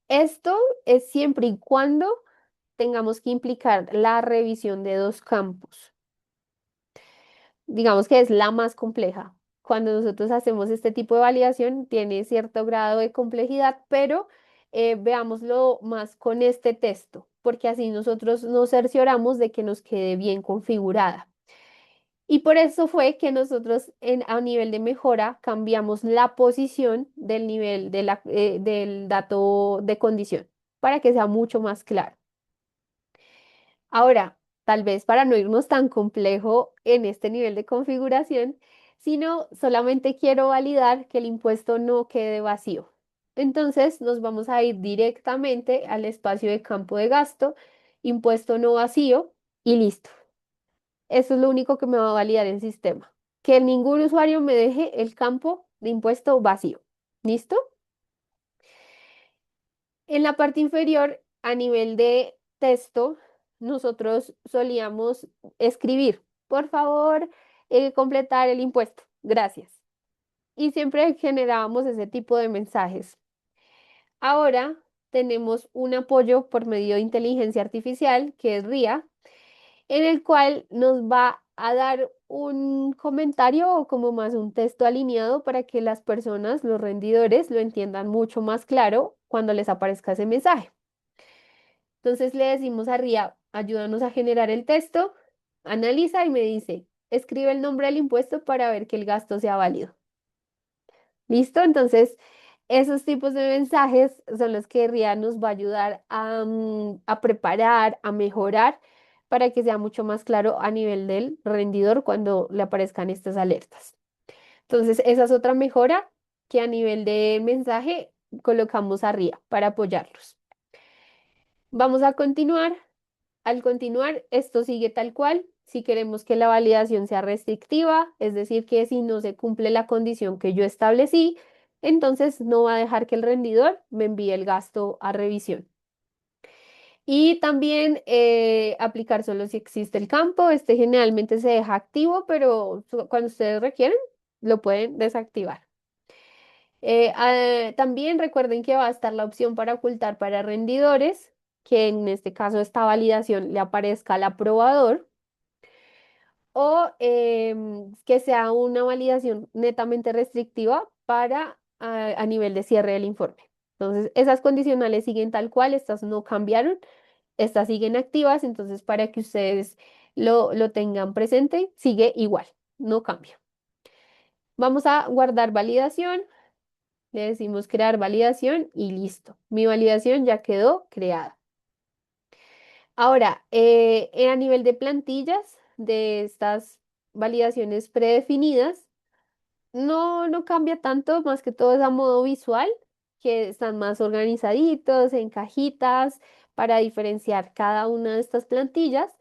Esto es siempre y cuando tengamos que implicar la revisión de dos campos. Digamos que es la más compleja. Cuando nosotros hacemos este tipo de validación, tiene cierto grado de complejidad, pero veámoslo más con este texto, porque así nosotros nos cercioramos de que nos quede bien configurada. Y por eso fue que nosotros a nivel de mejora cambiamos la posición del nivel del dato de condición para que sea mucho más claro. Ahora, tal vez para no irnos tan complejo en este nivel de configuración, sino solamente quiero validar que el impuesto no quede vacío. Entonces nos vamos a ir directamente al espacio de campo de gasto, impuesto no vacío y listo. Eso es lo único que me va a validar el sistema. Que ningún usuario me deje el campo de impuesto vacío. ¿Listo? En la parte inferior, a nivel de texto, nosotros solíamos escribir, por favor, completar el impuesto. Gracias. Y siempre generábamos ese tipo de mensajes. Ahora tenemos un apoyo por medio de inteligencia artificial, que es RIA, en el cual nos va a dar un comentario o como más un texto alineado para que las personas, los rendidores, lo entiendan mucho más claro cuando les aparezca ese mensaje. Entonces le decimos a RIA, ayúdanos a generar el texto, analiza y me dice, escribe el nombre del impuesto para ver que el gasto sea válido. ¿Listo? Entonces, esos tipos de mensajes son los que RIA nos va a ayudar a preparar, a mejorar, para que sea mucho más claro a nivel del rendidor cuando le aparezcan estas alertas. Entonces, esa es otra mejora que a nivel de mensaje colocamos a RIA para apoyarlos. Vamos a continuar. Al continuar, esto sigue tal cual. Si queremos que la validación sea restrictiva, es decir, que si no se cumple la condición que yo establecí, entonces no va a dejar que el rendidor me envíe el gasto a revisión. Y también aplicar solo si existe el campo. Este generalmente se deja activo, pero cuando ustedes requieren, lo pueden desactivar. También recuerden que va a estar la opción para ocultar para rendidores, que en este caso esta validación le aparezca al aprobador, o que sea una validación netamente restrictiva para a nivel de cierre del informe. Entonces, esas condicionales siguen tal cual, estas no cambiaron, estas siguen activas, entonces para que ustedes lo tengan presente, sigue igual, no cambia. Vamos a guardar validación. Le decimos crear validación y listo. Mi validación ya quedó creada. Ahora, a nivel de plantillas de estas validaciones predefinidas, no cambia tanto, más que todo es a modo visual, que están más organizaditos en cajitas para diferenciar cada una de estas plantillas,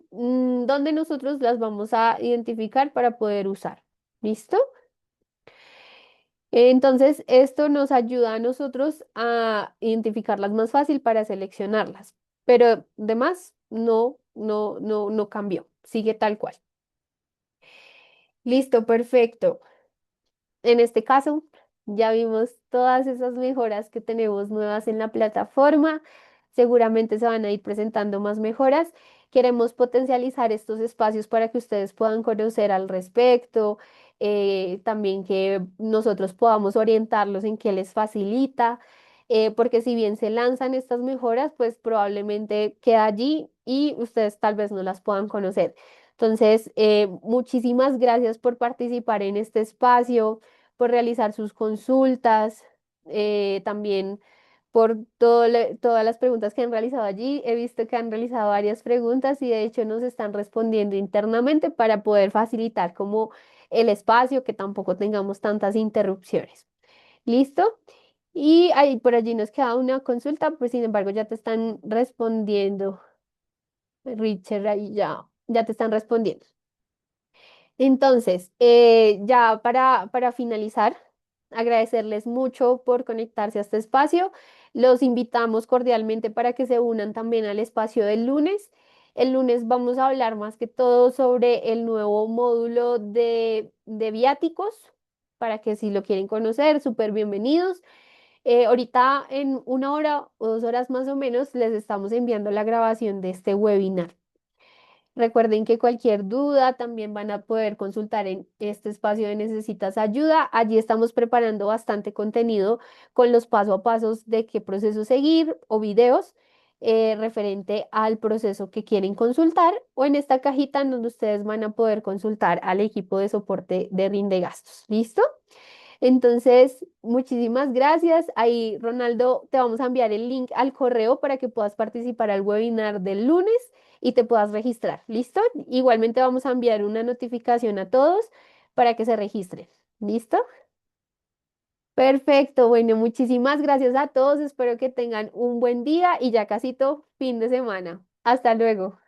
donde nosotros las vamos a identificar para poder usar. ¿Listo? Entonces, esto nos ayuda a nosotros a identificarlas más fácil para seleccionarlas, pero demás no cambió, sigue tal cual. Listo, perfecto. En este caso, ya vimos todas esas mejoras que tenemos nuevas en la plataforma. Seguramente se van a ir presentando más mejoras. Queremos potencializar estos espacios para que ustedes puedan conocer al respecto, también que nosotros podamos orientarlos en qué les facilita, porque si bien se lanzan estas mejoras, pues probablemente queda allí y ustedes tal vez no las puedan conocer. Entonces, muchísimas gracias por participar en este espacio, por realizar sus consultas, también por todas las preguntas que han realizado allí. He visto que han realizado varias preguntas y de hecho nos están respondiendo internamente para poder facilitar como el espacio, que tampoco tengamos tantas interrupciones. ¿Listo? Y ahí por allí nos queda una consulta, pues sin embargo ya te están respondiendo, Richard, ahí ya te están respondiendo. Entonces, ya para finalizar, agradecerles mucho por conectarse a este espacio. Los invitamos cordialmente para que se unan también al espacio del lunes. El lunes vamos a hablar más que todo sobre el nuevo módulo de viáticos, para que si lo quieren conocer, súper bienvenidos. Ahorita en 1 hora o 2 horas más o menos les estamos enviando la grabación de este webinar. Recuerden que cualquier duda también van a poder consultar en este espacio de Necesitas Ayuda. Allí estamos preparando bastante contenido con los paso a pasos de qué proceso seguir o videos referente al proceso que quieren consultar o en esta cajita en donde ustedes van a poder consultar al equipo de soporte de Rinde Gastos. ¿Listo? Entonces, muchísimas gracias. Ahí, Ronaldo, te vamos a enviar el link al correo para que puedas participar al webinar del lunes y te puedas registrar. ¿Listo? Igualmente vamos a enviar una notificación a todos para que se registren. ¿Listo? Perfecto. Bueno, muchísimas gracias a todos. Espero que tengan un buen día y ya casito fin de semana. Hasta luego.